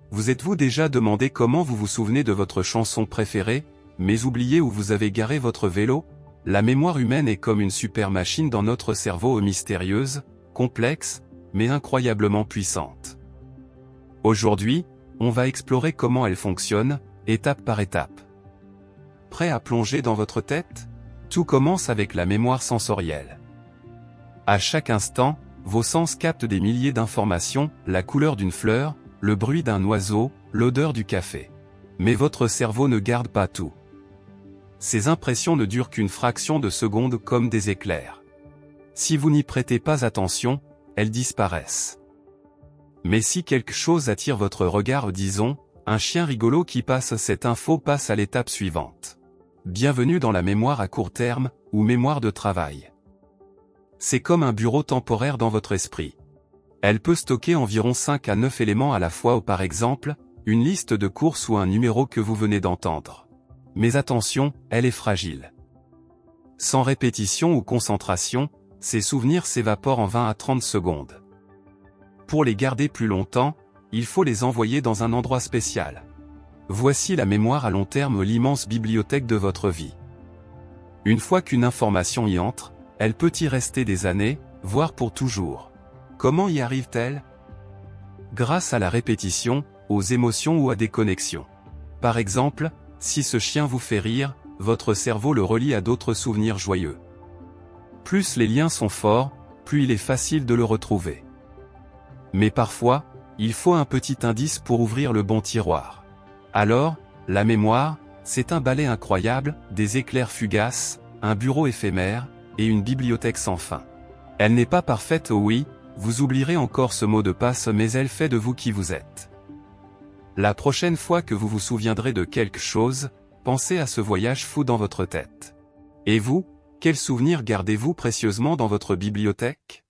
Vous êtes-vous déjà demandé comment vous vous souvenez de votre chanson préférée, mais oublié où vous avez garé votre vélo? La mémoire humaine est comme une super machine dans notre cerveau mystérieuse, complexe, mais incroyablement puissante. Aujourd'hui, on va explorer comment elle fonctionne, étape par étape. Prêt à plonger dans votre tête? Tout commence avec la mémoire sensorielle. À chaque instant, vos sens captent des milliers d'informations, la couleur d'une fleur, le bruit d'un oiseau, l'odeur du café. Mais votre cerveau ne garde pas tout. Ces impressions ne durent qu'une fraction de seconde comme des éclairs. Si vous n'y prêtez pas attention, elles disparaissent. Mais si quelque chose attire votre regard, disons, un chien rigolo qui passe, cette info passe à l'étape suivante. Bienvenue dans la mémoire à court terme, ou mémoire de travail. C'est comme un bureau temporaire dans votre esprit. Elle peut stocker environ 5 à 9 éléments à la fois ou par exemple, une liste de courses ou un numéro que vous venez d'entendre. Mais attention, elle est fragile. Sans répétition ou concentration, ces souvenirs s'évaporent en 20 à 30 secondes. Pour les garder plus longtemps, il faut les envoyer dans un endroit spécial. Voici la mémoire à long terme, l'immense bibliothèque de votre vie. Une fois qu'une information y entre, elle peut y rester des années, voire pour toujours. Comment y arrive-t-elle? Grâce à la répétition, aux émotions ou à des connexions. Par exemple, si ce chien vous fait rire, votre cerveau le relie à d'autres souvenirs joyeux. Plus les liens sont forts, plus il est facile de le retrouver. Mais parfois, il faut un petit indice pour ouvrir le bon tiroir. Alors, la mémoire, c'est un balai incroyable, des éclairs fugaces, un bureau éphémère, et une bibliothèque sans fin. Elle n'est pas parfaite, oui, vous oublierez encore ce mot de passe, mais elle fait de vous qui vous êtes. La prochaine fois que vous vous souviendrez de quelque chose, pensez à ce voyage fou dans votre tête. Et vous, quels souvenirs gardez-vous précieusement dans votre bibliothèque?